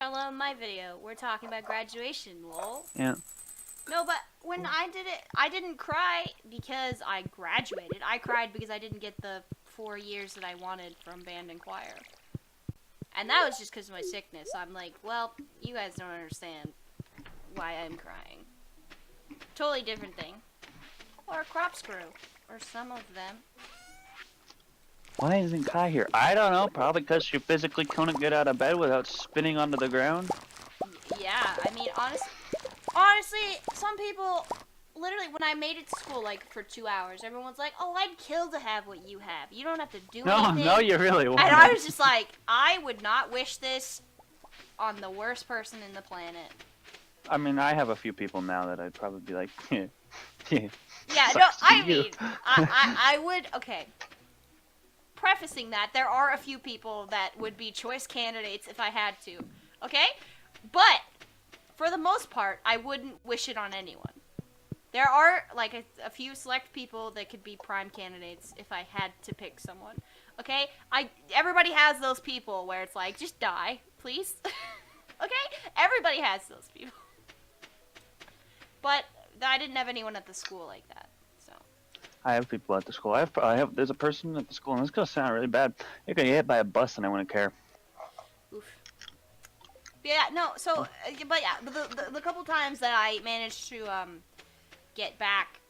Hello, in my video, we're talking about graduation, lol. Yeah. No, but when I did it, I didn't cry because I graduated. I cried because I didn't get the 4 years that I wanted from band and choir. And that was just because of my sickness. I'm like, well, you guys don't understand why I'm crying. Totally different thing. Or crops grew. Or some of them. Why isn't Kai here? I don't know. Probably because she physically couldn't get out of bed without spinning onto the ground. Yeah, I mean, honestly, some people, literally, when I made it to school, like, for 2 hours, everyone's like, oh, I'd kill to have what you have. You don't have to do anything. No, you really won't. And I was just like, I would not wish this on the worst person in the planet. I mean, I have a few people now that I'd probably be like, yeah. Yeah, no, I mean, I would, okay. Prefacing that, there are a few people that would be choice candidates if I had to, okay? But, for the most part, I wouldn't wish it on anyone. There are, like, a few select people that could be prime candidates if I had to pick someone, okay? Everybody has those people where it's like, just die, please. Okay? Everybody has those people. But I didn't have anyone at the school like that. I have people at the school. There's a person at the school, and this is gonna sound really bad. You're gonna get hit by a bus, and I wouldn't care. Oof. Yeah, no. So, but yeah, the couple times that I managed to get back,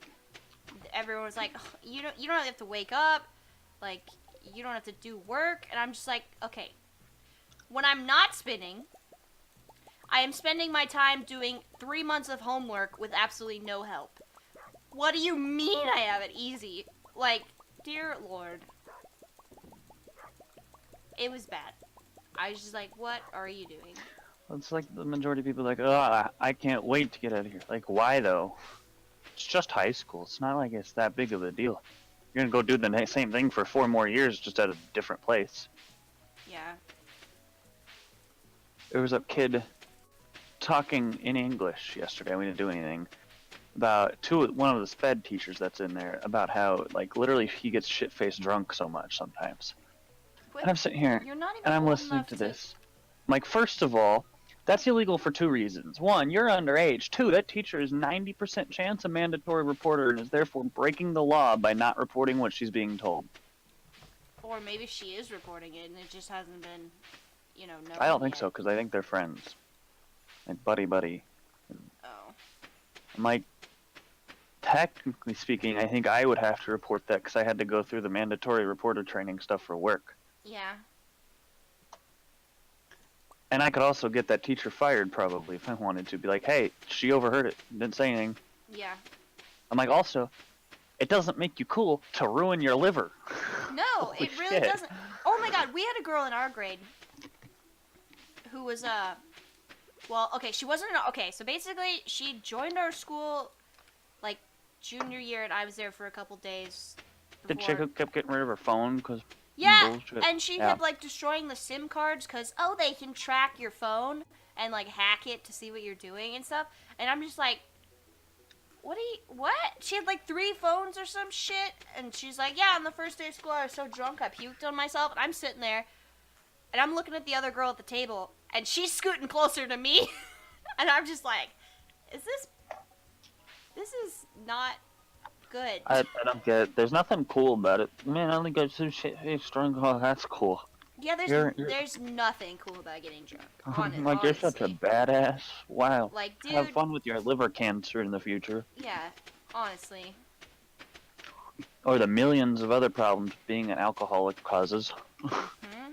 everyone was like, oh, you don't have to wake up, like you don't have to do work, and I'm just like, okay. When I'm not spinning, I am spending my time doing 3 months of homework with absolutely no help. What do you mean I have it easy? Like, dear Lord. It was bad. I was just like, what are you doing? It's like the majority of people are like, oh, I can't wait to get out of here. Like, why though? It's just high school. It's not like it's that big of a deal. You're gonna go do the same thing for 4 more years, just at a different place. Yeah. There was a kid talking in English yesterday. We didn't do anything. About one of the sped teachers that's in there, about how, like, literally he gets shit-faced drunk so much sometimes. Wait, and I'm sitting here, and I'm listening to this. I'm like, first of all, that's illegal for 2 reasons. 1, you're underage. 2, that teacher is 90% chance a mandatory reporter and is therefore breaking the law by not reporting what she's being told. Or maybe she is reporting it and it just hasn't been, known I don't think yet. so, because I think they're friends. Like, buddy. Oh. I'm like, technically speaking, I think I would have to report that because I had to go through the mandatory reporter training stuff for work. Yeah. And I could also get that teacher fired probably if I wanted to. Be like, hey, she overheard it, didn't say anything. Yeah. I'm like, also, it doesn't make you cool to ruin your liver. No, it really doesn't. Oh my god, we had a girl in our grade who was, well, okay, she wasn't, okay, so basically, she joined our school, like, junior year, and I was there for a couple days before. The chick kept getting rid of her phone because bullshit. And she kept, like, destroying the SIM cards because, oh, they can track your phone and, like, hack it to see what you're doing and stuff. And I'm just like, what? She had, like, 3 phones or some shit. And she's like, yeah, on the first day of school, I was so drunk, I puked on myself. And I'm sitting there, and I'm looking at the other girl at the table, and she's scooting closer to me. And I'm just like, this is not good. I don't get it. There's nothing cool about it. Man, I only got some shit. Hey, strong. Oh, that's cool. Yeah, there's nothing cool about getting drunk. Like, you're such a badass. Wow. Like, dude. Have fun with your liver cancer in the future. Yeah, honestly. Or the millions of other problems being an alcoholic causes. Hmm?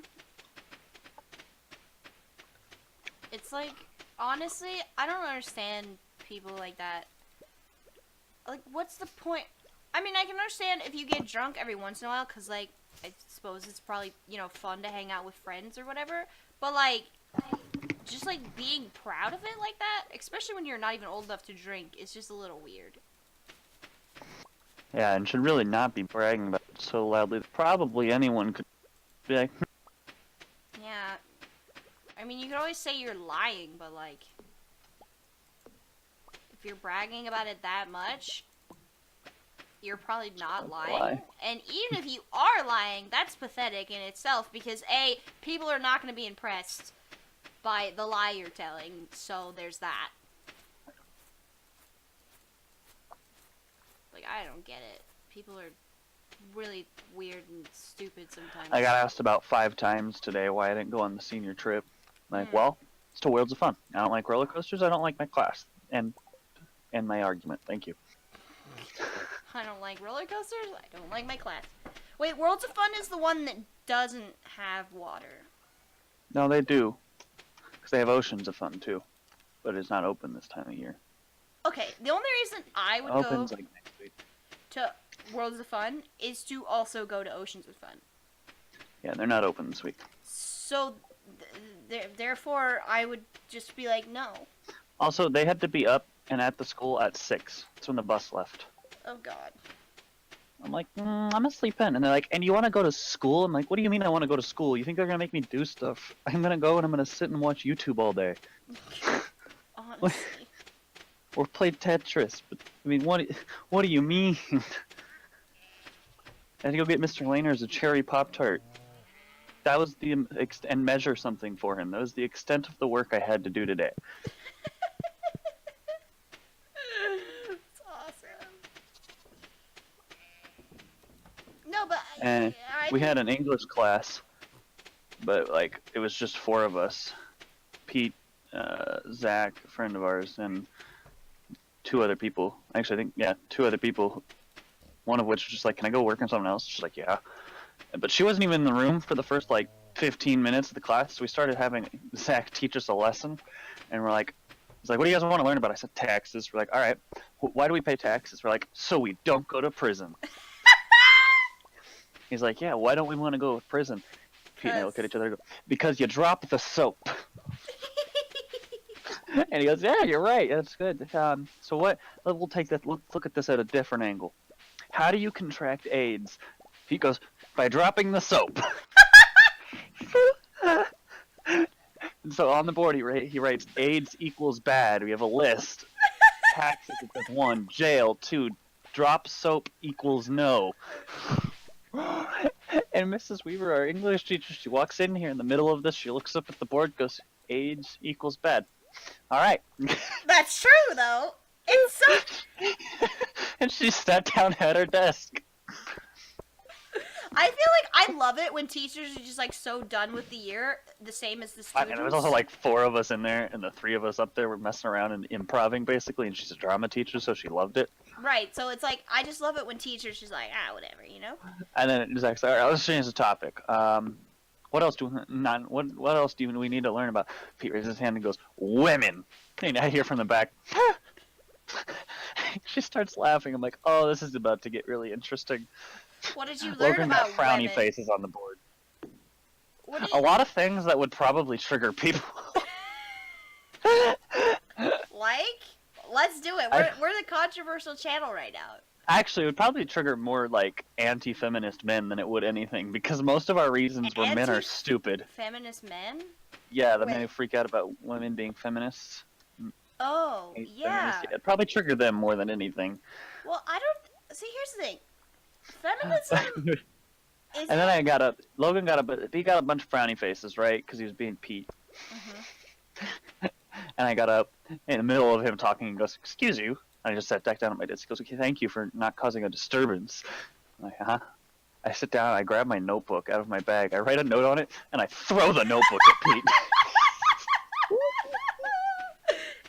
It's like, honestly, I don't understand people like that. Like, what's the point? I mean, I can understand if you get drunk every once in a while, because, like, I suppose it's probably, fun to hang out with friends or whatever. But, like, just, like, being proud of it like that, especially when you're not even old enough to drink, is just a little weird. Yeah, and should really not be bragging about it so loudly. Probably anyone could be like, Yeah. I mean, you could always say you're lying, but, like, if you're bragging about it that much, you're probably not lying. Lie. And even if you are lying, that's pathetic in itself because A, people are not going to be impressed. by the lie you're telling. So there's that. Like, I don't get it. People are really weird and stupid sometimes. I got asked about 5 times today why I didn't go on the senior trip. Like, well, it's to Worlds of Fun. I don't like roller coasters. I don't like my class. And my argument. Thank you. I don't like roller coasters. I don't like my class. Wait, Worlds of Fun is the one that doesn't have water. No, they do. Because they have Oceans of Fun, too. But it's not open this time of year. Okay, the only reason I would Opens go like next week. to Worlds of Fun is to also go to Oceans of Fun. Yeah, they're not open this week. So, therefore, I would just be like, no. Also, they had to be up and at the school at 6. That's when the bus left. Oh, God. I'm like, I'm gonna sleep in. And they're like, and you want to go to school? I'm like, what do you mean I want to go to school? You think they're gonna make me do stuff? I'm gonna go and I'm gonna sit and watch YouTube all day. Honestly. Or play Tetris. But I mean, what do you mean? I had to go get Mr. Laner's a cherry Pop-Tart. That was the and measure something for him. That was the extent of the work I had to do today. It's awesome. No, but And we had an English class, but like it was just 4 of us. Pete, Zach, a friend of ours, and 2 other people. Actually, I think 2 other people. One of which was just like, "Can I go work on something else?" She's like, "Yeah," but she wasn't even in the room for the first like 15 minutes of the class. So we started having Zach teach us a lesson, and we're like, "He's like, what do you guys want to learn about?" I said, "Taxes." We're like, "All right, why do we pay taxes?" We're like, "So we don't go to prison." He's like, "Yeah, why don't we want to go to prison?" Pete and I look at each other and go, "Because you drop the soap." And he goes, "Yeah, you're right. That's good. So what? We'll take that. Let's look at this at a different angle. How do you contract AIDS?" He goes, "By dropping the soap." And so on the board he writes AIDS equals bad. We have a list. Taxes equals 1. Jail 2. Drop soap equals no. And Mrs. Weaver, our English teacher, she walks in here in the middle of this. She looks up at the board, goes, "AIDS equals bad." All right. That's true, though. It's so. And she sat down at her desk. I feel like I love it when teachers are just like so done with the year, the same as the students. And there was also like 4 of us in there, and the 3 of us up there were messing around and improving basically. And she's a drama teacher, so she loved it. Right. So it's like I just love it when teachers just like whatever, you know. And then it's like, all right, let's change the topic. What else do what else do we need to learn about? Pete raises his hand and goes, "Women." And I hear from the back. She starts laughing. I'm like, oh, this is about to get really interesting. What did you learn Logan about got frowny women? faces on the board. What A lot of things that would probably trigger people. Like? Let's do it. We're the controversial channel right now. Actually, it would probably trigger more like anti-feminist men than it would anything, because most of our reasons where men are stupid. Feminist men? Yeah, the men who freak out about women being feminists. Oh, yeah. Feminists. It'd probably trigger them more than anything. Well, I don't... See, here's the thing. Feminism is... And then Logan got a bunch of frowny faces, right? Because he was being Pete. Mm-hmm. And I got up in the middle of him talking and goes, "Excuse you." I just sat back down at my desk. He goes, "Okay, thank you for not causing a disturbance." I'm like, huh? I sit down, I grab my notebook out of my bag, I write a note on it, and I throw the notebook at Pete.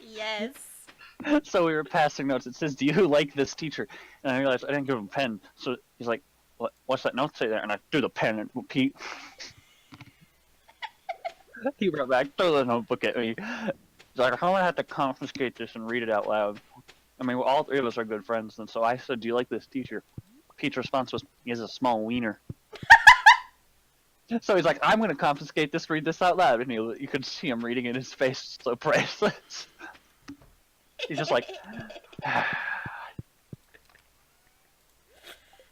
Yes. So we were passing notes. It says, "Do you like this teacher?" And I realized I didn't give him a pen. So he's like, "What's that note say there?" And I threw the pen at Pete. He wrote back, "Throw the notebook at me." He's like, "I'm going to have to confiscate this and read it out loud." I mean, all 3 of us are good friends. And so I said, "Do you like this teacher?" Pete's response was, "He has a small wiener." So he's like, "I'm going to confiscate this, read this out loud." And you could see him reading in his face, so priceless. He's just like...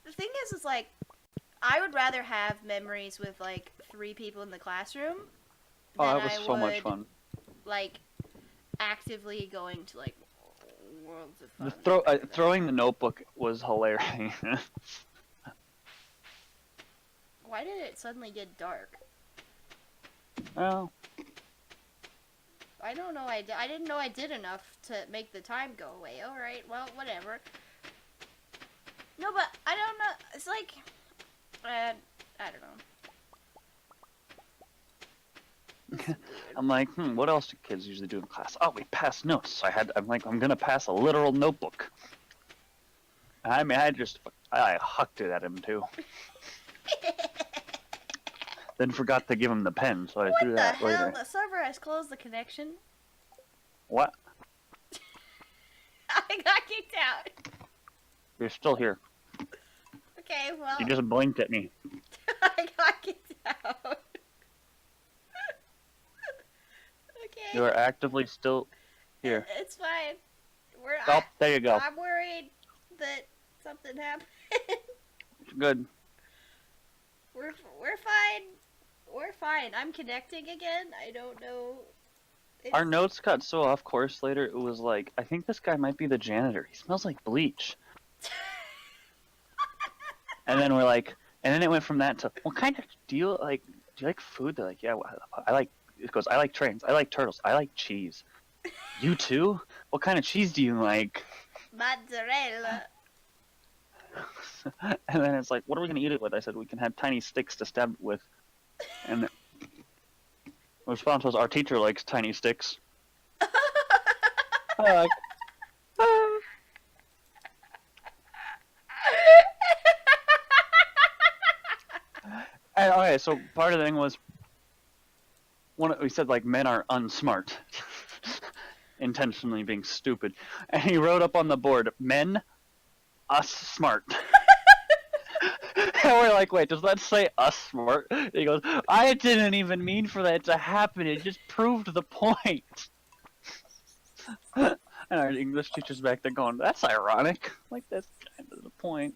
The thing is like, I would rather have memories with like 3 people in the classroom Oh, than that was so much fun. Like, actively going to like Worlds of Fun. Throwing the notebook was hilarious. Why did it suddenly get dark? Well, I don't know. I didn't know I did enough to make the time go away. All right. Well, whatever. No, but I don't know. It's like, I don't know. I'm like, what else do kids usually do in class? Oh, we pass notes. I'm like, I'm gonna pass a literal notebook. I mean, I hucked it at him too. Then forgot to give him the pen, so I threw that later. What the hell? The server has closed the connection. What? I got kicked out. You're still here. Okay, well. You just blinked at me. I got kicked out. Okay. You are actively still here. It's fine. There you go. I'm worried that something happened. Good. We're fine. We're fine. I'm connecting again. I don't know. Our notes got so off course later. It was like, I think this guy might be the janitor. He smells like bleach. And then and then it went from that to, what kind of, do you like food? They're like, yeah, it goes, I like trains, I like turtles, I like cheese. You too? What kind of cheese do you like? Mozzarella. And then it's like, what are we going to eat it with? I said, we can have tiny sticks to stab it with. And the response was, our teacher likes tiny sticks. And, okay, so part of the thing was, we said like men are unsmart, intentionally being stupid, and he wrote up on the board, men, us smart. And we're like, wait, does that say us smart? And he goes, I didn't even mean for that to happen. It just proved the point. And our English teacher's back there going, that's ironic. Like, that's kind of the point.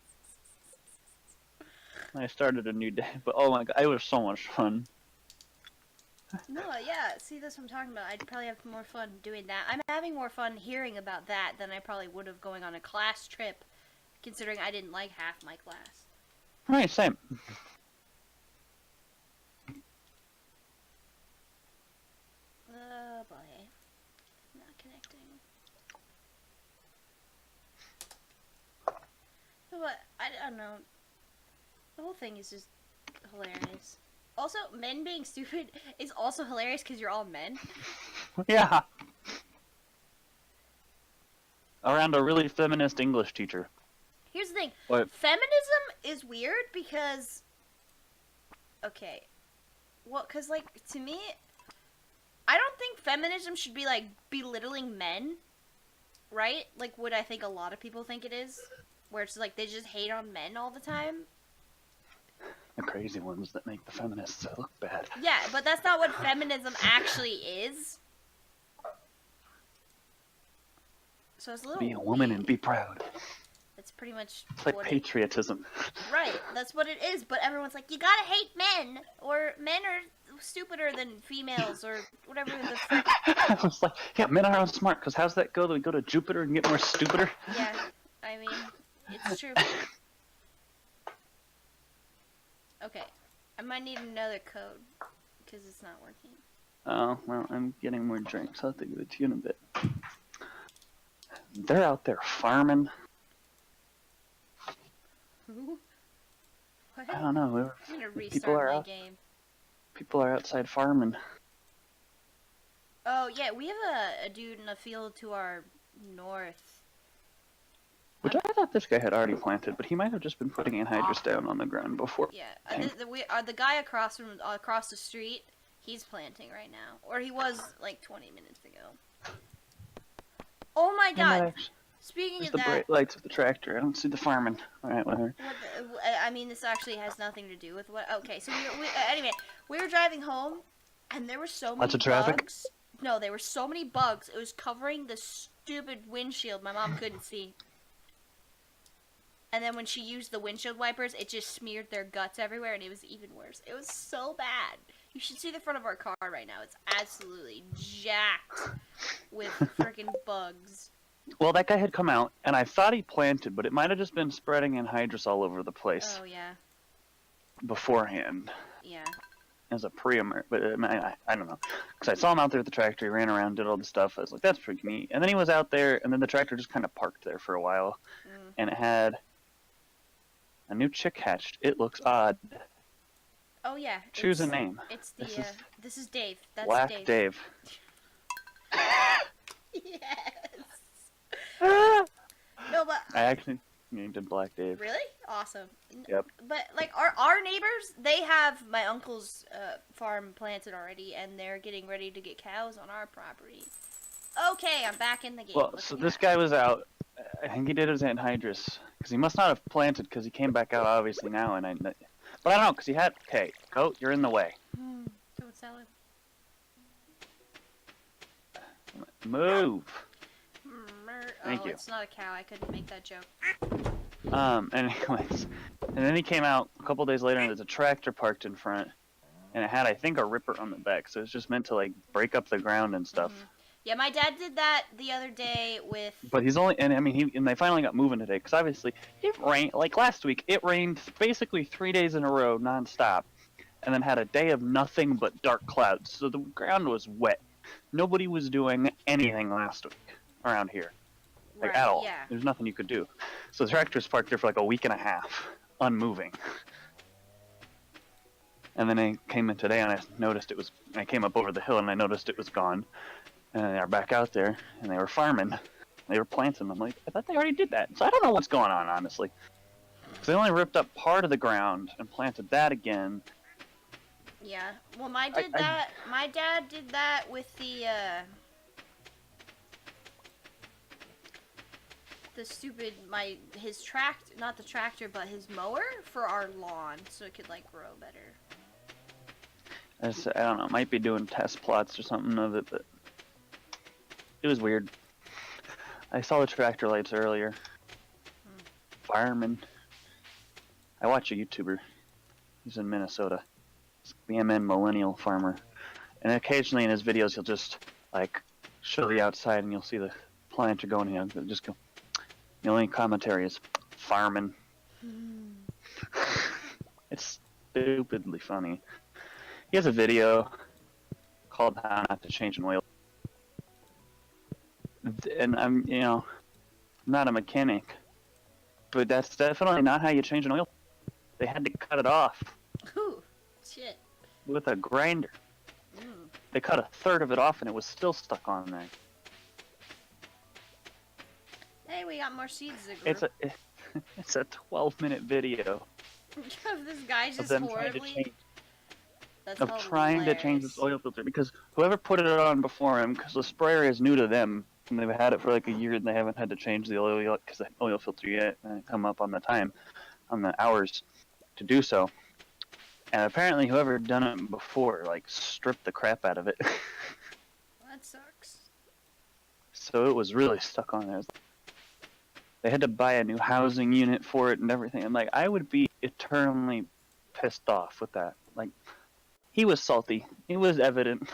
I started a new day, but oh my god, it was so much fun. No, yeah, see, that's what I'm talking about. I'd probably have more fun doing that. I'm having more fun hearing about that than I probably would have going on a class trip, considering I didn't like half my class. Right, same. Oh boy. Not connecting. But, I don't know. The whole thing is just hilarious. Also, men being stupid is also hilarious because you're all men. Yeah. Around a really feminist English teacher. Here's the thing. What? Feminism is weird because... Okay. Well, because, like, to me... I don't think feminism should be, like, belittling men. Right? Like, what I think a lot of people think it is. Where it's like, they just hate on men all the time. The crazy ones that make the feminists look bad. Yeah, but that's not what feminism actually is. So it's a little Be a woman weird. and be proud. That's pretty much It's like what patriotism. Right, that's what it is, but everyone's like, you gotta hate men, or men are stupider than females, or whatever the frick. I was like, yeah, men are unsmart, because how's that go? Do we go to Jupiter and get more stupider? Yeah, I mean, it's true. Okay, I might need another code, because it's not working. Oh, well, I'm getting more drinks. I'll have to give it to you in a bit. They're out there farming. Who? What? I don't know. I'm gonna restart my game. People are outside farming. Oh, yeah, we have a dude in a field to our north. Which I thought this guy had already planted, but he might have just been putting anhydrous down on the ground before. Yeah, the guy across the street, he's planting right now. Or he was, like, 20 minutes ago. Oh my god! Speaking of the that... bright lights of the tractor. I don't see the farming. Alright, whatever. I mean, this actually has nothing to do with what... Okay, so anyway, we were driving home, and there were so many Lots of traffic? bugs. No, there were so many bugs. It was covering the stupid windshield my mom couldn't see. And then when she used the windshield wipers, it just smeared their guts everywhere, and it was even worse. It was so bad. You should see the front of our car right now. It's absolutely jacked with freaking bugs. Well, that guy had come out, and I thought he planted, but it might have just been spreading anhydrous all over the place. Oh, yeah. Beforehand. Yeah. as a pre-emer, but I don't know. Because I saw him out there with the tractor, he ran around, did all the stuff. I was like, that's pretty neat. And then he was out there, and then the tractor just kind of parked there for a while. And it had a new chick hatched. It looks odd. Oh yeah. Choose a name. It's the this is Dave. That's Black Dave. Dave. Yes. No, but I actually named him Black Dave. really awesome. Yep. But like our neighbors, they have my uncle's farm planted already, and they're getting ready to get cows on our property. Okay, I'm back in the game. Well, so this guy was out. I think he did his anhydrous because he must not have planted because he came back out obviously now, and but I don't know because he had. Okay, goat, you're in the way. Goat salad. Move. Thank you. It's not a cow. I couldn't make that joke. Anyways, and then he came out a couple days later, and there's a tractor parked in front, and it had, I think, a ripper on the back, so it's just meant to like break up the ground and stuff. Yeah, my dad did that the other day with. But he's only, and I mean, and they finally got moving today, because obviously it rained. Like last week, it rained basically 3 days in a row, nonstop, and then had a day of nothing but dark clouds, so the ground was wet. Nobody was doing anything last week around here. Like, Right, at all. yeah. There's nothing you could do. So the tractor's parked there for like a week and a half, unmoving. And then I came in today and I noticed it was, I came up over the hill and I noticed it was gone. And they're back out there and they were farming. They were planting. I'm like, I thought they already did that. So I don't know what's going on, honestly. Because they only ripped up part of the ground and planted that again. Yeah. Well, my dad did that with the stupid not the tractor, but his mower for our lawn, so it could like grow better. I don't know, might be doing test plots or something of it, but it was weird. I saw the tractor lights earlier. Fireman. I watch a YouTuber. He's in Minnesota. He's a BMN millennial farmer. And occasionally in his videos he'll just like show the outside and you'll see the planter going in. He'll just go. The only commentary is fireman. It's stupidly funny. He has a video called How Not to Change an Oil. And I'm, not a mechanic, but that's definitely not how you change an oil. They had to cut it off. Ooh, shit. With a grinder. They cut a third of it off and it was still stuck on there. Hey, we got more seeds to grow. It's a 12-minute video. Of this guy just of them horribly... trying to change this oil filter, because whoever put it on before him, because the sprayer is new to them, and they've had it for like a year and they haven't had to change the oil because the oil filter yet, and come up on the hours to do so. And apparently whoever done it before like stripped the crap out of it. That sucks. So it was really stuck on there. They had to buy a new housing unit for it and everything. And like, I would be eternally pissed off with that. Like, he was salty. It was evident.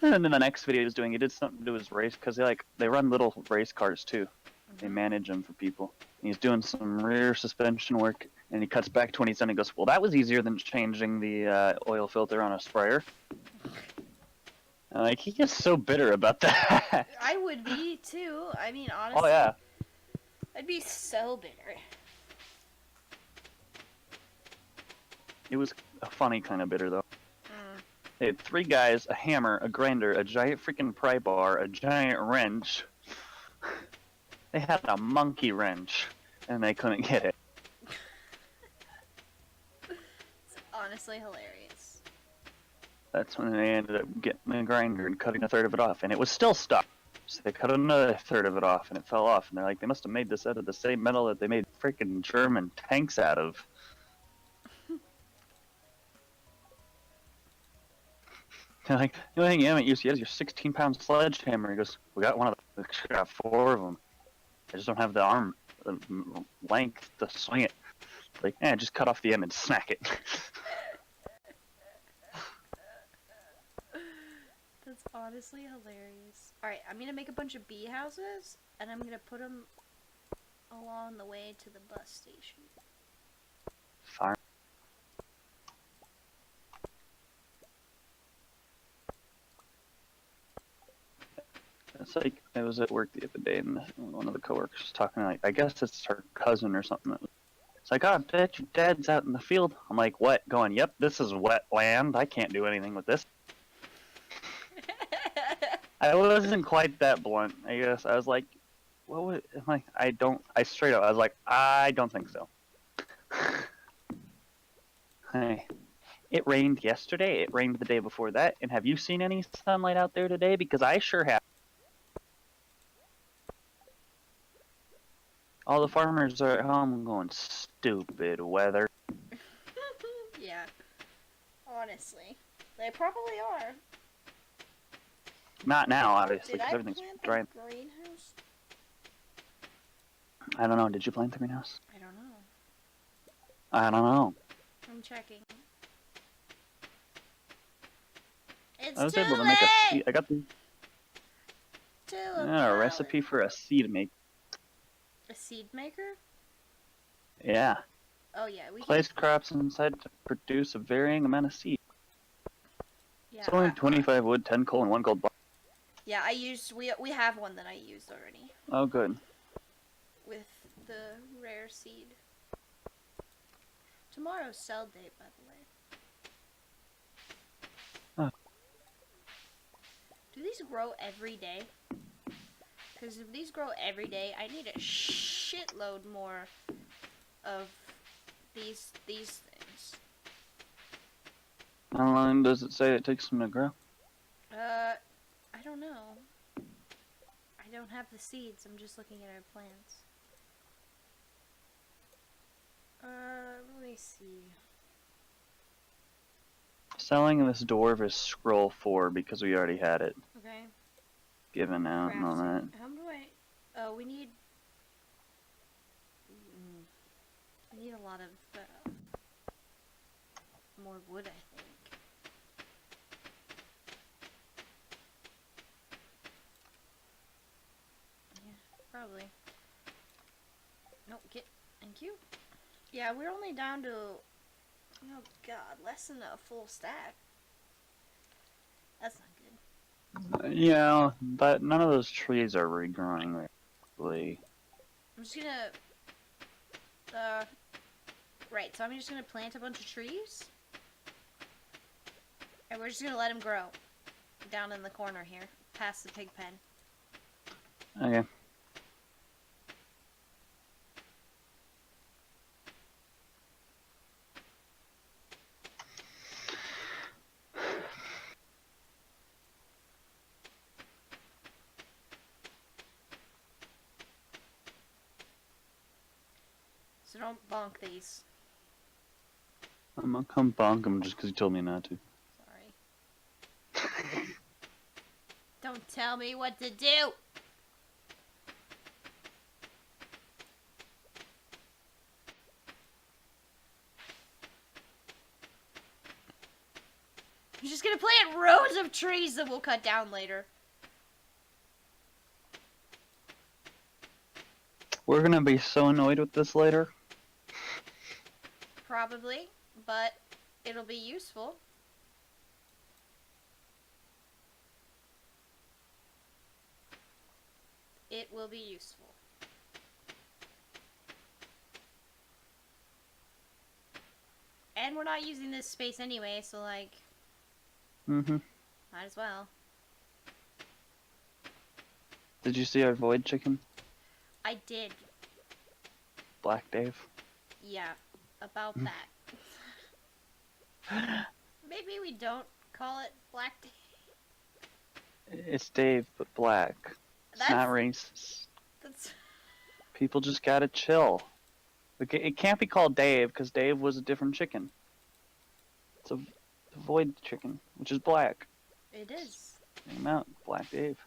And then the next video he was doing, he did something to do with his race, because they run little race cars too. They manage them for people. And he's doing some rear suspension work, and he cuts back to when he's done and goes, well, that was easier than changing the oil filter on a sprayer. And like, he gets so bitter about that. I would be too. I mean, honestly. Oh yeah. I'd be so bitter. It was a funny kind of bitter, though. They had 3 guys, a hammer, a grinder, a giant freaking pry bar, a giant wrench. They had a monkey wrench, and they couldn't get it. It's honestly hilarious. That's when they ended up getting a grinder and cutting a third of it off, and it was still stuck. So they cut another third of it off, and it fell off. And they're like, they must have made this out of the same metal that they made freaking German tanks out of. They're like, the only thing you haven't used yet is your 16-pound sledgehammer. He goes, we got one of them. We got 4 of them. I just don't have the arm length to swing it. Like, just cut off the end and smack it. That's honestly hilarious. Alright, I'm gonna make a bunch of bee houses, and I'm gonna put them along the way to the bus station. Farm. It's like I was at work the other day, and one of the coworkers was talking like, I guess it's her cousin or something. It's like, oh, I bet your dad's out in the field. I'm like, what? Going, yep, this is wet land. I can't do anything with this. I wasn't quite that blunt, I guess. I was like, what would, like, I straight up, I was like, I don't think so. Hey, it rained yesterday, it rained the day before that, and have you seen any sunlight out there today? Because I sure have. All the farmers are at home going, stupid weather. Yeah. Honestly. They probably are. Not now, obviously, Did because I everything's plant dry. the greenhouse? I don't know, did you plant the greenhouse? I don't know. I don't know. I'm checking. It's I was too able to late! make a seed. I got the a recipe for a seed make. A seed maker? Yeah. Oh yeah, we Place crops inside to produce a varying amount of seed. Yeah. It's only 25 wood, 10 coal, and 1 gold bar. Yeah, we have one that I used already. Oh, good. With the rare seed. Tomorrow's sell date, by the way. Oh. Do these grow every day? Because if these grow every day, I need a shitload more of these things. How long does it say it takes them to grow? I don't know. I don't have the seeds. I'm just looking at our plants. Let me see. Selling this dwarf is scroll 4 because we already had it. Okay. Given out and all that. How do I... Oh, we need... I need a lot of, more wood, I think. Yeah, probably. Nope, thank you. Yeah, we're only down to, oh god, less than a full stack. That's not good. Yeah, but none of those trees are regrowing really. I'm just gonna, right, so I'm just gonna plant a bunch of trees. And we're just gonna let them grow. Down in the corner here, past the pig pen. Okay. So don't bonk these. I'm gonna come bonk them just because you told me not to. Sorry. Don't tell me what to do! I'm just gonna plant rows of trees that we'll cut down later. We're gonna be so annoyed with this later. Probably, but it'll be useful. It will be useful. And we're not using this space anyway, so like... Mm-hmm. Might as well. Did you see our void chicken? I did. Black Dave? Yeah, about that. Maybe we don't call it Black Dave. It's Dave, but black. It's not racist. People just gotta chill. It can't be called Dave, because Dave was a different chicken. It's a void chicken, which is black. It is. Name out, Black Dave.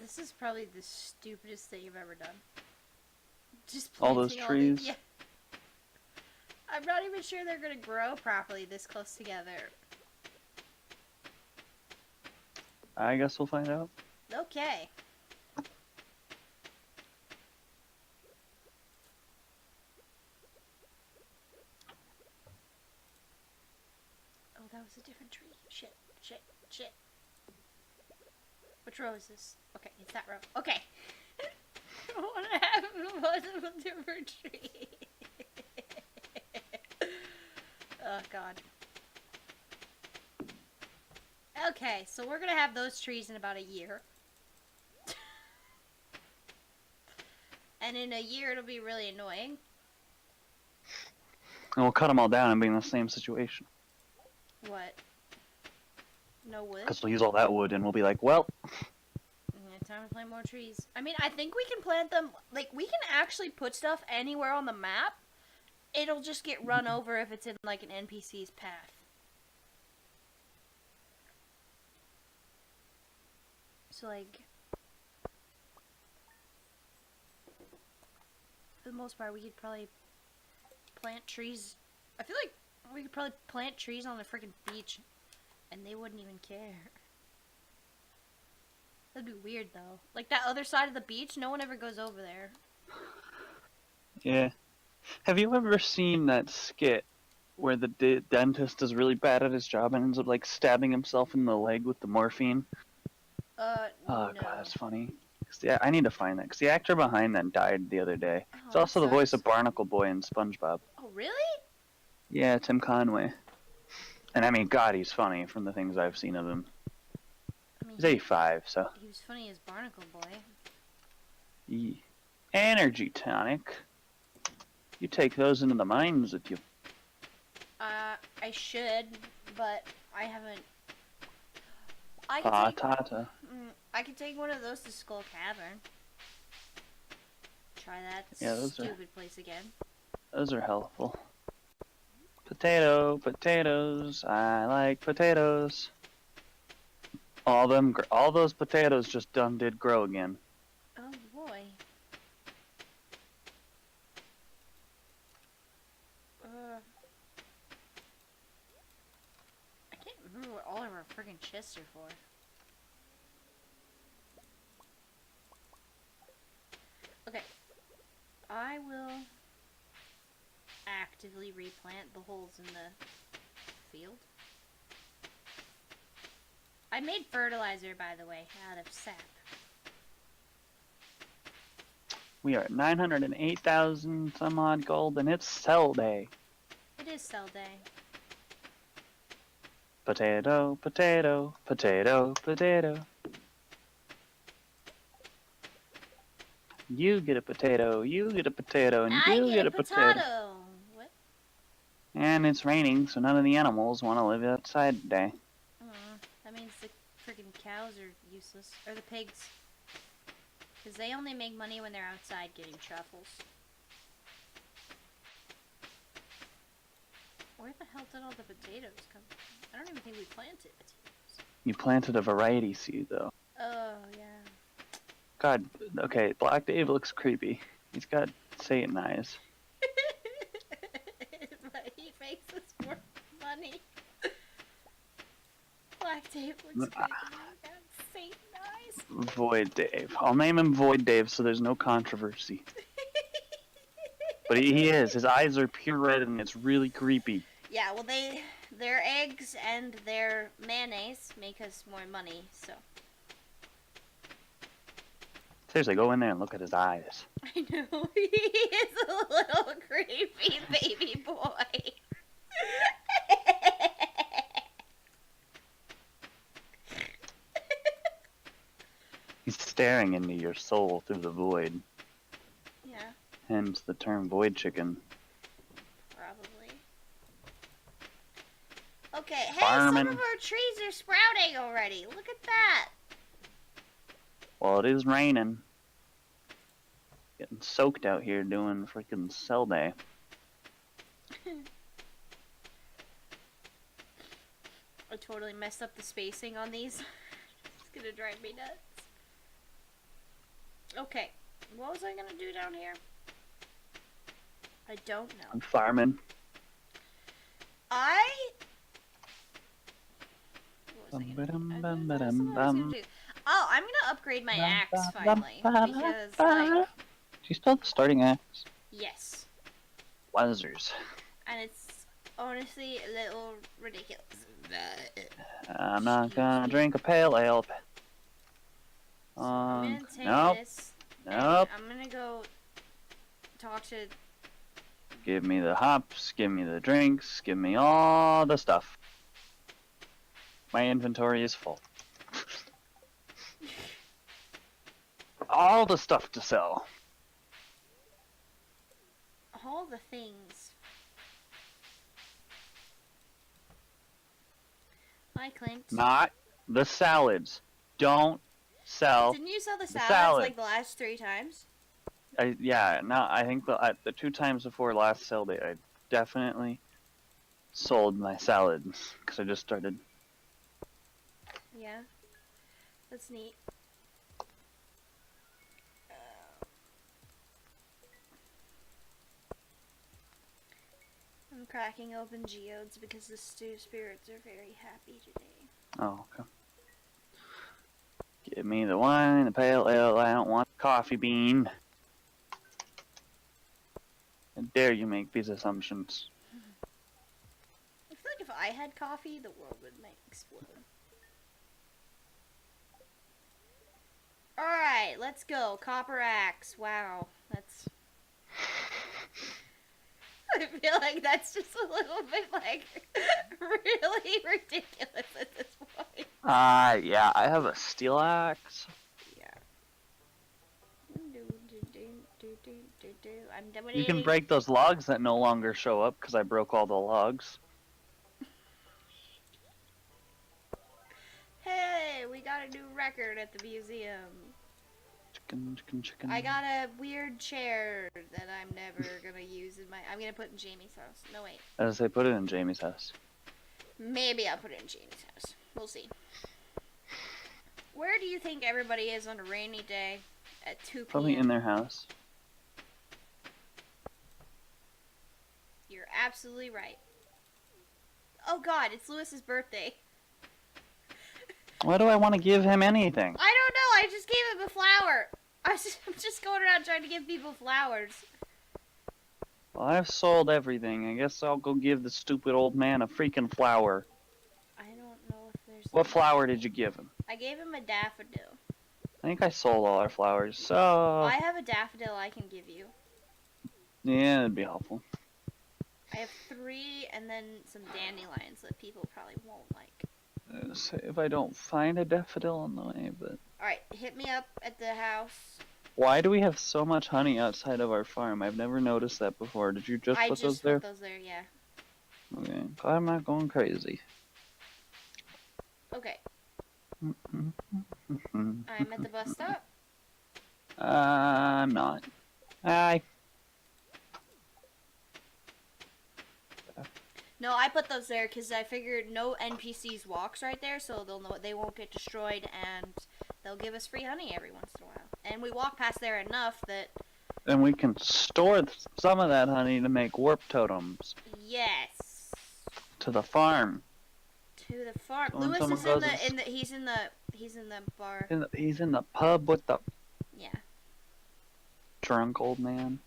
This is probably the stupidest thing you've ever done. Just all those trees. Yeah. I'm not even sure they're gonna grow properly this close together. I guess we'll find out. Okay. it's a different tree. Shit. Which row is this? Okay, it's that row. Okay. I want to have multiple different trees. Oh, God. Okay, so we're going to have those trees in about a year. And in a year, it'll be really annoying. And we'll cut them all down and be in the same situation. What? No wood? Because we'll use all that wood and we'll be like, well... Yeah, time to plant more trees. I mean, I think we can plant them... Like, we can actually put stuff anywhere on the map. It'll just get run over if it's in, like, an NPC's path. So, like... For the most part, we could probably plant trees. I feel like we could probably plant trees on the freaking beach, and they wouldn't even care. That'd be weird, though. Like, that other side of the beach, no one ever goes over there. Yeah. Have you ever seen that skit where the dentist is really bad at his job and ends up, like, stabbing himself in the leg with the morphine? Oh, no. God, that's funny. Yeah, I need to find that, because the actor behind that died the other day. Oh, It's also the voice sucks. of Barnacle Boy in SpongeBob. Oh, really? Yeah, Tim Conway. And I mean, God, he's funny from the things I've seen of him. I mean, He's 85, so... He was funny as Barnacle Boy. Energy tonic. You take those into the mines with you. I should, but I haven't... I could take one of those to Skull Cavern. Try that stupid place again. Those are helpful. Potatoes. I like potatoes. All those potatoes just did grow again. Oh boy. I can't remember what all of our friggin' chests are for. Okay. I will actively replant the holes in the field. I made fertilizer, by the way, out of sap. We are at 908,000 some odd gold, and it's sell day. It is sell day. Potato. You get a potato, and you get a potato. What? And it's raining, so none of the animals want to live outside today. That means the freaking cows are useless. Or the pigs. Because they only make money when they're outside getting truffles. Where the hell did all the potatoes come from? I don't even think we planted potatoes. You planted a variety seed, though. Oh, yeah. God, okay, Black Dave looks creepy. He's got Satan eyes. But he makes us more money. Black Dave looks creepy. He's got Satan eyes. Void Dave. I'll name him Void Dave so there's no controversy. But he is. His eyes are pure red and it's really creepy. Yeah, well, their eggs and their mayonnaise make us more money, so... Seriously, go in there and look at his eyes. I know, he is a little creepy baby boy. He's staring into your soul through the void. Yeah. Hence the term void chicken. Probably. Okay, hey, Farming. some of our trees are sprouting already. Look at that. Well, it is raining. Getting soaked out here doing freaking sell day. I totally messed up the spacing on these. It's gonna drive me nuts. Okay, what was I gonna do down here? I don't know. I'm farming. What was I gonna do? Oh, I'm gonna upgrade my axe finally. Because, like... Do you still have the starting axe? Yes. Wowzers. And it's honestly a little ridiculous. I'm not gonna drink a pale ale. So I'm gonna take Nope. this. Nope. And I'm gonna go talk to. Give me the hops, give me the drinks, give me all the stuff. My inventory is full. All the stuff to sell. All the things. Hi, Clint. Not the salads. Don't sell Didn't you sell the the salads salad. like the last 3 times? Yeah, no, I think the 2 times before last sale day, I definitely sold my salad because I just started. Yeah. That's neat. I'm cracking open geodes because the stew spirits are very happy today. Oh, okay. Give me the wine, the pale ale. I don't want the coffee bean. How dare you make these assumptions? I feel like if I had coffee, the world would explode. Alright, let's go. Copper axe. Wow. That's... I feel like that's just a little bit, like, really ridiculous at this point. Yeah, I have a steel axe. Yeah. I'm dominating. You can break those logs that no longer show up because I broke all the logs. Hey, we got a new record at the museum. Chicken, chicken, chicken. I got a weird chair that I'm never gonna use in my... I'm gonna put in Jamie's house. No, wait. As I put it in Jamie's house. Maybe I'll put it in Jamie's house. We'll see. Where do you think everybody is on a rainy day at 2 p.m.? Probably in their house. You're absolutely right. Oh god, it's Lewis's birthday. Why do I want to give him anything? I don't know, I just gave him a flower. I'm just going around trying to give people flowers. Well, I've sold everything. I guess I'll go give the stupid old man a freaking flower. I don't know if there's... What flower did you give him? I gave him a daffodil. I think I sold all our flowers, so... I have a daffodil I can give you. Yeah, that'd be helpful. I have 3 and then some dandelions that people probably won't like. Say if I don't find a daffodil on the way, but... Alright, hit me up at the house. Why do we have so much honey outside of our farm? I've never noticed that before. Did you just put those there? I just put those there, yeah. Okay, I'm not going crazy. Okay. I'm at the bus stop. I'm not. Hi. No, I put those there because I figured no NPCs walks right there, so they'll know they won't get destroyed, and they'll give us free honey every once in a while. And we walk past there enough that... And we can store some of that honey to make warp totems. Yes. To the farm. To the farm. So when Lewis someone is goes he's in the bar. He's in the pub with the Yeah. drunk old man.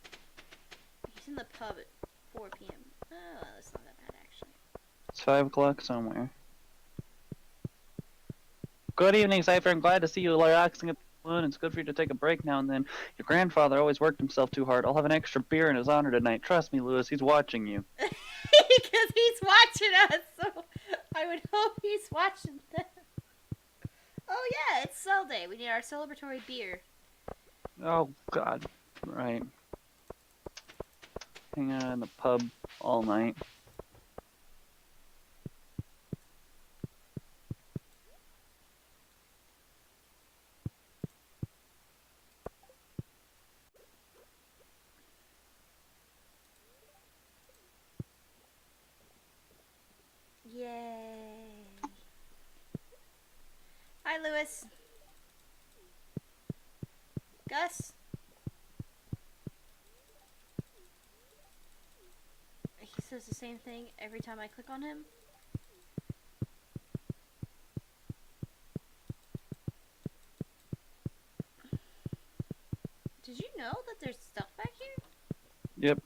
He's in the pub at 4 p.m. Oh, that's not that bad actually. It's 5 o'clock somewhere. Good evening, Cypher. I'm glad to see you relaxing at the moon. It's good for you to take a break now and then. Your grandfather always worked himself too hard. I'll have an extra beer in his honor tonight. Trust me, Lewis, he's watching you. Because he's watching us, so I would hope he's watching them. Oh yeah, it's Cell Day. We need our celebratory beer. Oh, God. Right. Hang out in the pub all night. Yay. Hi, Lewis. Gus? He says the same thing every time I click on him. Did you know that there's stuff back here? Yep.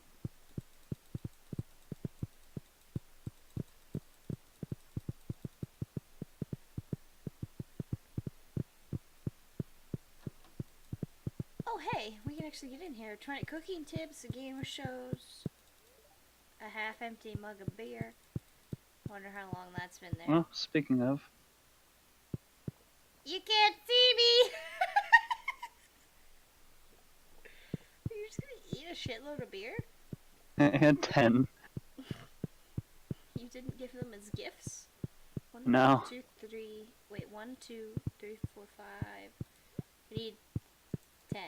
actually get in here? 20 cooking tips, gamer shows, a half-empty mug of beer. Wonder how long that's been there. Well, speaking of. You can't see me! You're just gonna eat a shitload of beer? I had 10. You didn't give them as gifts? No. 2, 3. Wait, 1, 2, 3, 4, 5. I need 10.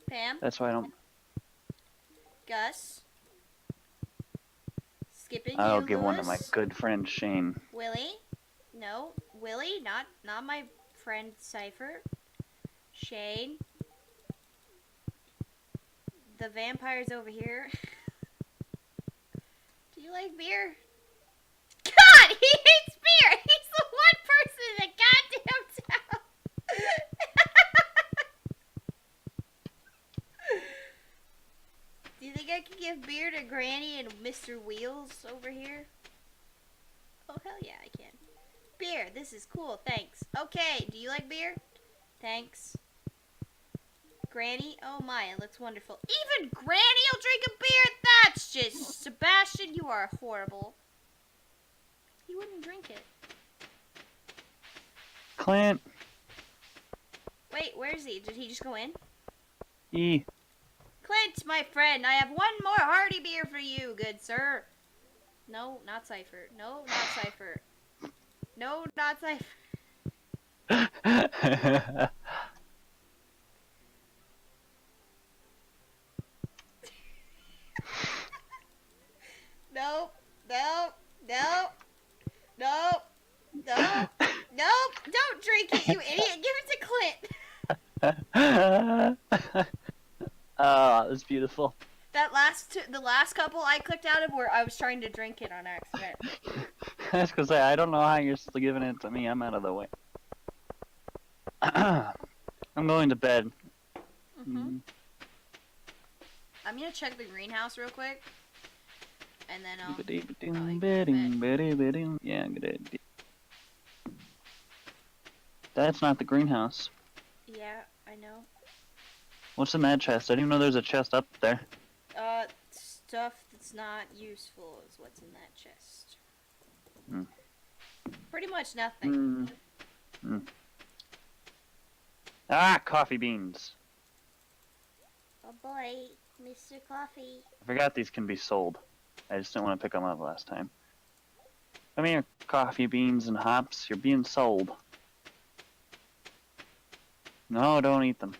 Pam? That's why I don't. Gus? Skipping I'll you, give one to my Lewis? good friend Shane. Willie? No. Willie? Not my friend Cypher. Shane? The vampire's over here. Do you like beer? God, he hates beer! He's the one person in the goddamn town! Do you think I can give beer to Granny and Mr. Wheels over here? Oh, hell yeah, I can. Beer, this is cool, thanks. Okay, do you like beer? Thanks. Granny? Oh my, it looks wonderful. Even Granny will drink a beer? That's just... Sebastian, you are horrible. He wouldn't drink it. Clint. Wait, where is he? Did he just go in? E. Clint, my friend, I have one more hearty beer for you, good sir. No, not Cypher. No, not Cypher. No, not Cypher. Nope, nope, nope, nope, nope, nope. Don't drink it, you idiot. Give it to Clint. Oh, that's beautiful. The last couple I clicked out of where I was trying to drink it on accident. I was gonna say, I don't know how you're still giving it to me. I'm out of the way. I'm going to bed. I'm gonna check the greenhouse real quick. And then Yeah, good idea. That's not the greenhouse. Yeah, I know. What's in that chest? I didn't even know there's a chest up there. Stuff that's not useful is what's in that chest. Pretty much nothing. Ah, coffee beans. Oh boy, Mr. Coffee. I forgot these can be sold. I just didn't want to pick them up last time. Come here, coffee beans and hops. You're being sold. No, don't eat them.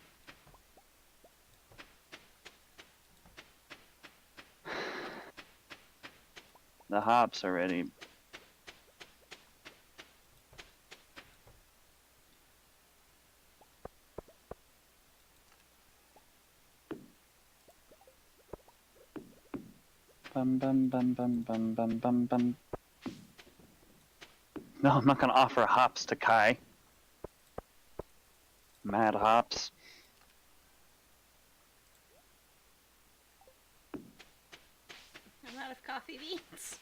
The hops are ready. Bum bum bum bum bum bum bum bum. No, I'm not gonna offer hops to Kai. Mad hops. I'm out of coffee beans.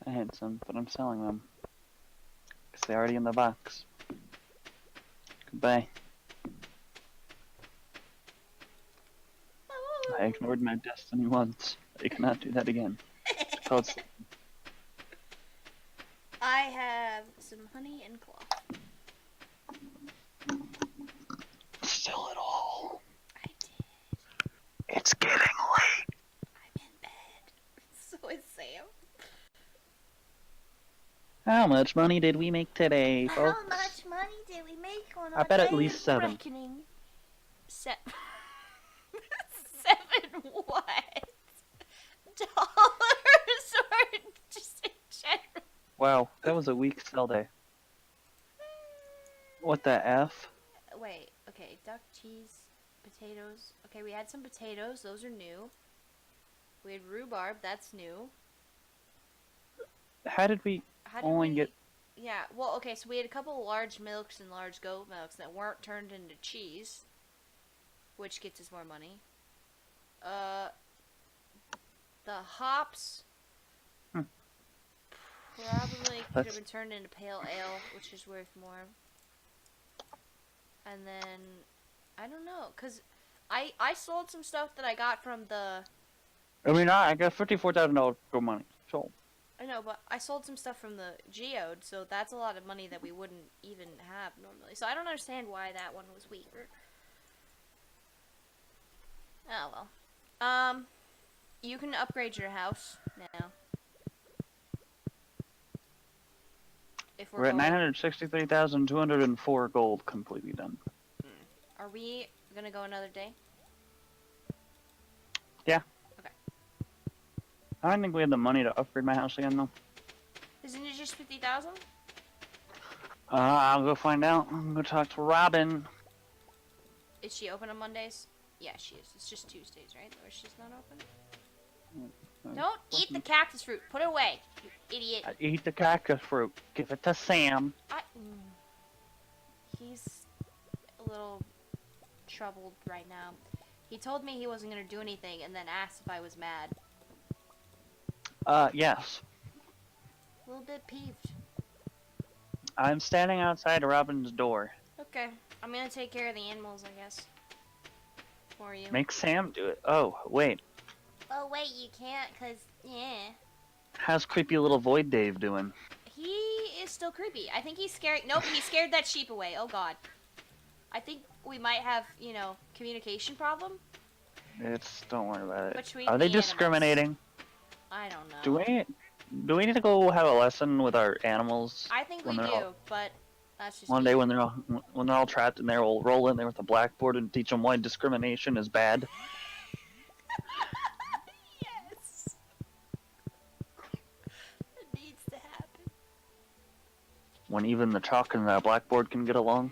I had some, but I'm selling them. Because they're already in the box. Goodbye. I ignored my destiny once. I cannot do that again. It's called... I have some honey and cloth. Still at all. I did. It's getting late. I'm in bed. So is Sam. How much money did we make today, folks? How much money did we make on I our bet at day least of 7. reckoning? 7 what? Dollars or just in general? Wow, that was a weak sell day. What the F? Wait, okay, duck, cheese, potatoes. Okay, we had some potatoes, those are new. We had rhubarb, that's new. How did we get... Yeah, well, okay, so we had a couple large milks and large goat milks that weren't turned into cheese, which gets us more money. The hops probably could have been turned into pale ale, which is worth more. And then, I don't know, because I sold some stuff that I got from the... I mean, I got $54,000 for money. So. I know, but I sold some stuff from the Geode, so that's a lot of money that we wouldn't even have normally. So I don't understand why that one was weaker. Oh, well. You can upgrade your house now. If We're at going... 963,204 gold completely done. Are we gonna go another day? Yeah. Okay. I don't think we have the money to upgrade my house again, though. Isn't it just 50,000? I'll go find out. I'm gonna talk to Robin. Is she open on Mondays? Yeah, she is. It's just Tuesdays, right? Or she's not open? Don't eat the cactus fruit. Put it away, you idiot. I eat the cactus fruit. Give it to Sam. He's a little troubled right now. He told me he wasn't going to do anything and then asked if I was mad. Yes. A little bit peeved. I'm standing outside Robin's door. Okay. I'm going to take care of the animals, I guess. For you. Make Sam do it. Oh, wait. Oh, wait, you can't, because, yeah. How's creepy little Void Dave doing? He is still creepy. I think he's scared. Nope, he scared that sheep away. Oh, God. I think we might have, communication problem. Don't worry about it. Between Are they the animals. discriminating? I don't know. Do we need to go have a lesson with our animals? I think we do, but that's just one day when they're all trapped in there, we'll roll in there with a blackboard and teach them why discrimination is bad. Yes. It needs to happen. When even the chalk and the blackboard can get along.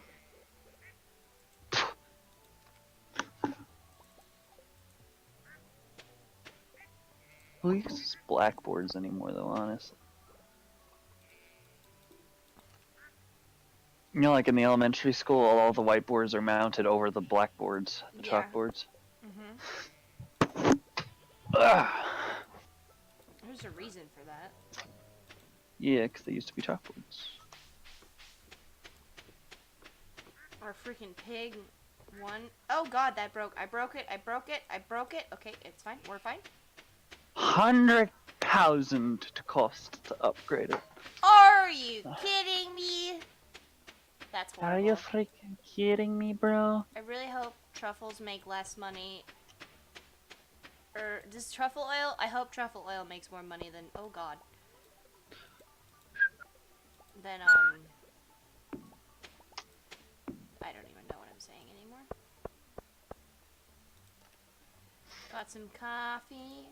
Who uses blackboards anymore, though, honestly? You know, like in the elementary school, all the whiteboards are mounted over the blackboards, the chalkboards. Mm-hmm. Ugh. There's a reason for that. Yeah, because they used to be chalkboards. Or freaking pig one. Oh God, that broke. I broke it. Okay, it's fine. We're fine. 100,000 to cost to upgrade it. Are you kidding me? That's horrible. Are you freaking kidding me, bro? I really hope truffles make less money. Or does truffle oil? I hope truffle oil makes more money than, oh God. Then, I don't even know what I'm saying anymore. Got some coffee.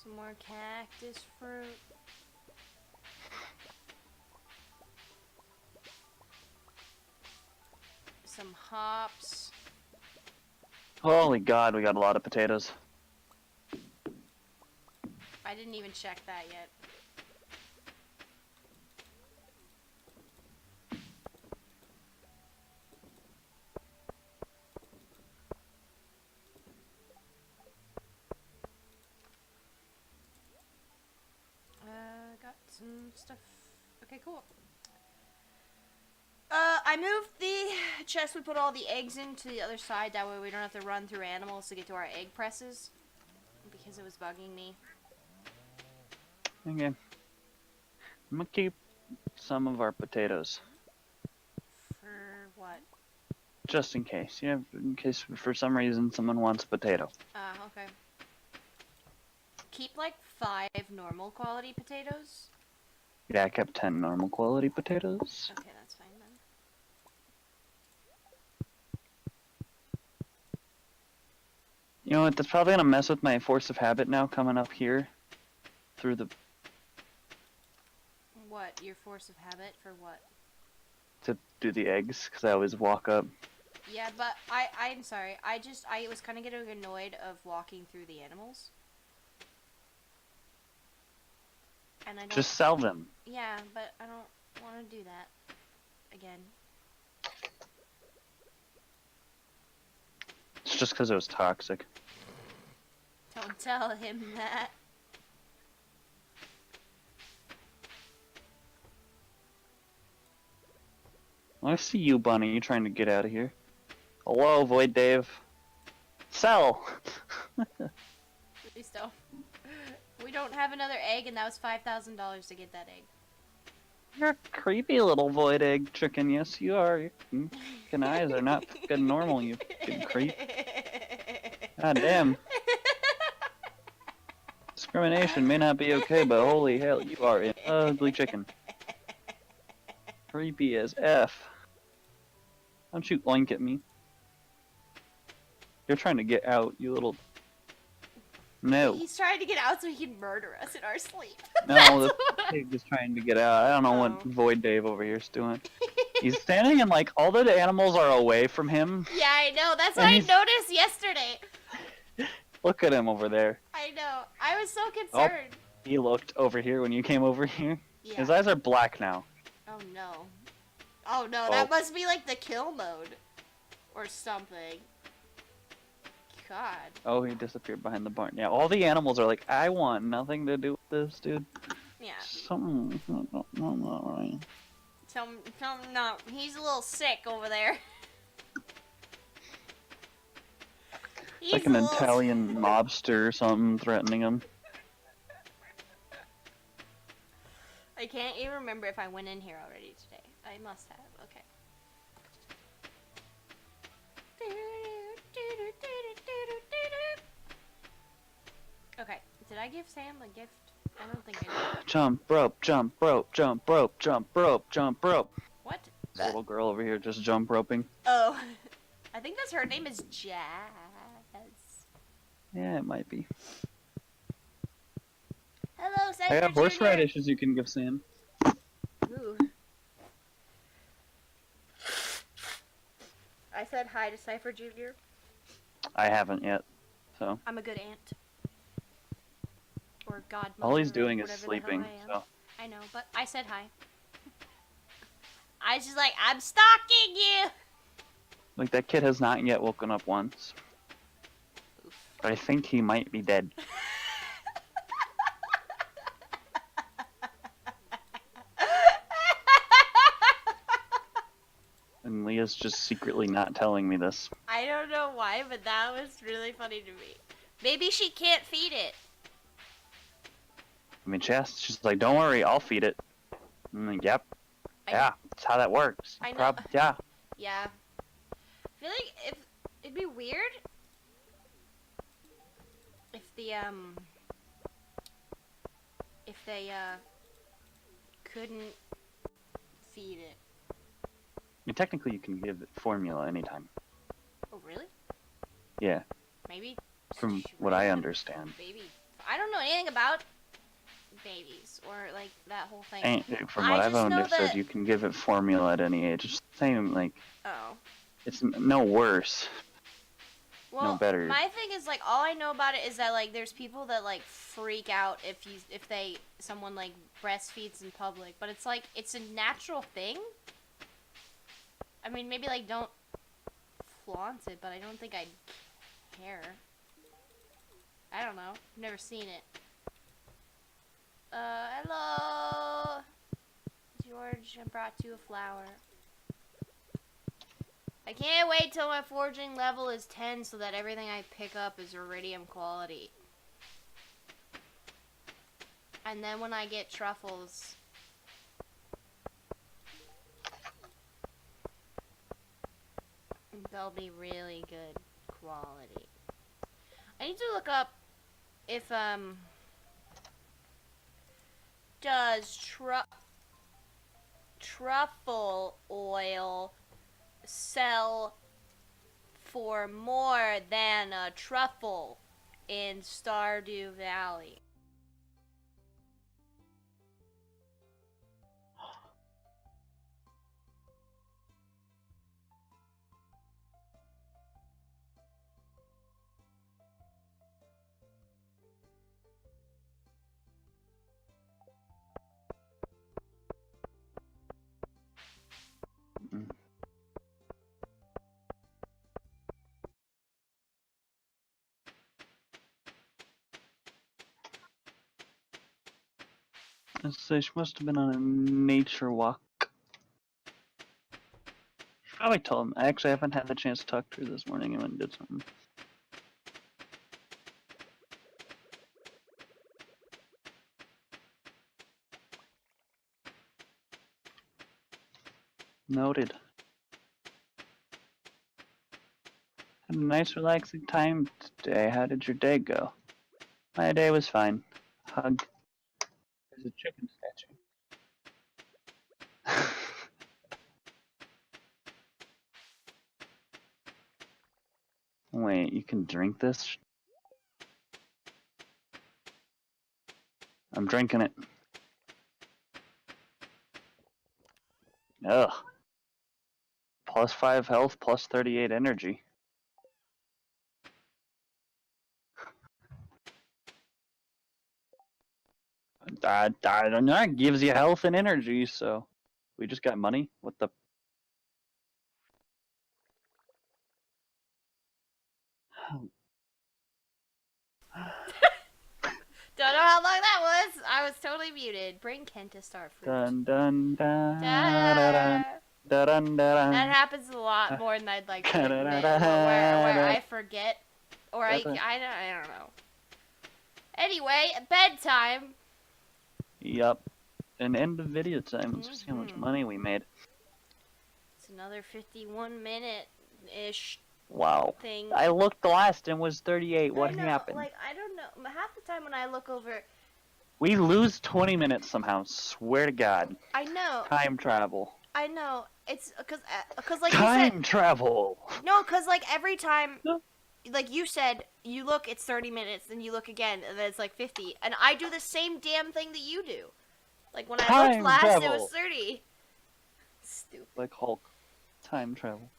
Some more cactus fruit. Some hops. Holy God, we got a lot of potatoes. I didn't even check that yet. Got some stuff. Okay, cool. I moved the chest we put all the eggs in to the other side. That way we don't have to run through animals to get to our egg presses. Because it was bugging me. Okay. I'm gonna keep some of our potatoes. For what? Just in case. Yeah, in case for some reason someone wants a potato. Okay. Keep like 5 normal quality potatoes. Yeah, I kept 10 normal quality potatoes. Okay, that's fine then. You know what, that's probably gonna mess with my force of habit now coming up here. Through the... What? Your force of habit for what? To do the eggs, because I always walk up. Yeah, but I'm sorry. I was kind of getting annoyed of walking through the animals. And I don't... Just sell them. Yeah, but I don't want to do that again. It's just because it was toxic. Don't tell him that. I see you, Bunny. You trying to get out of here? Hello, Void Dave. Sell. Please don't. We don't have another egg, and that was $5,000 to get that egg. You're a creepy little void egg chicken. Yes, you are. Your fucking eyes are not fucking normal, you fucking creep. God damn. Discrimination may not be okay, but holy hell, you are an ugly chicken. Creepy as F. Don't you oink at me. You're trying to get out, you little... No. He's trying to get out so he can murder us in our sleep. No, the pig is trying to get out. I don't know what Void Dave over here is doing. He's standing and like all the animals are away from him. Yeah, I know. That's what I noticed yesterday. Look at him over there. I know. I was so concerned. Oh, he looked over here when you came over here. Yeah. His eyes are black now. Oh no. Oh no, that must be like the kill mode. Or something. God. Oh, he disappeared behind the barn. Yeah, all the animals are like, I want nothing to do with this, dude. Yeah. Something's not right. He's a little sick over there. It's like an Italian mobster or something threatening him. I can't even remember if I went in here already today. I must have. Okay. Okay. Did I give Sam a gift? I don't think I did. Jump rope, jump rope, jump rope, jump rope, jump rope. What? This little girl over here just jump roping. Oh. I think that's her name is Jazz. Yeah, it might be. Hello, Cypher I have horse Jr. radishes you can give Sam. Ooh. I said hi to Cypher Jr. I haven't yet, so. I'm a good aunt. Or godmother. All he's doing is sleeping, so. I know, but I said hi. I was just like, I'm stalking you! Like, that kid has not yet woken up once. Oof. But I think he might be dead. And Leah's just secretly not telling me this. I don't know why, but that was really funny to me. Maybe she can't feed it. I mean, she's like, don't worry, I'll feed it. I'm like, yep. Yeah, that's how that works. I know. Yeah. Yeah. I feel like it'd be weird if they couldn't feed it. I mean, technically you can give it formula anytime. Oh, really? Yeah. Maybe. From what I understand. Baby. I don't know anything about babies or like that whole thing. And from what I've understood, you can give it formula at any age. It's the same, like. Oh. It's no worse. Well, no better. My thing is like all I know about it is that like there's people that like freak out if someone like breastfeeds in public, but it's like it's a natural thing. I mean, maybe like don't flaunt it, but I don't think I'd care. I don't know. I've never seen it. Hello, George. I brought you a flower. I can't wait till my foraging level is 10 so that everything I pick up is iridium quality. And then when I get truffles, they'll be really good quality. I need to look up if, does truffle oil sell for more than a truffle in Stardew Valley? So she must have been on a nature walk. Oh, I told him. I actually haven't had the chance to talk to her this morning. I went and did something. Noted. Had a nice relaxing time today. How did your day go? My day was fine. Hug. There's a chicken statue. Wait, you can drink this? I'm drinking it. Ugh. Plus 5 health, plus 38 energy. That gives you health and energy, so... We just got money? What the... Don't know how long that was. I was totally muted. Bring Ken to Starfruit. Dun dun dun dun dun dun. That happens a lot more than I'd like to admit. Where I forget, or I don't know. Anyway, bedtime. Yup. And end of video time. Let's see how much money we made. It's another 51-minute-ish. Wow. Thing. I looked last and was 38. What happened? Like, I don't know. Half the time when I look over... We lose 20 minutes somehow. Swear to God. I know. Time travel. I know. It's because like time you said... travel. No, because like every time... Like you said, you look, it's 30 minutes, and you look again, and then it's like 50. And I do the same damn thing that you do. Like when I looked last, it was 30. Stupid. Like Hulk. Time travel.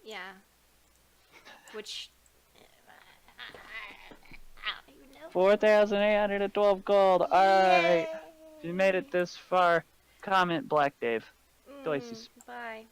Yeah. Which... I don't even know. 4,812 gold. Alright. If you made it this far, comment Black Dave. Doices. Bye.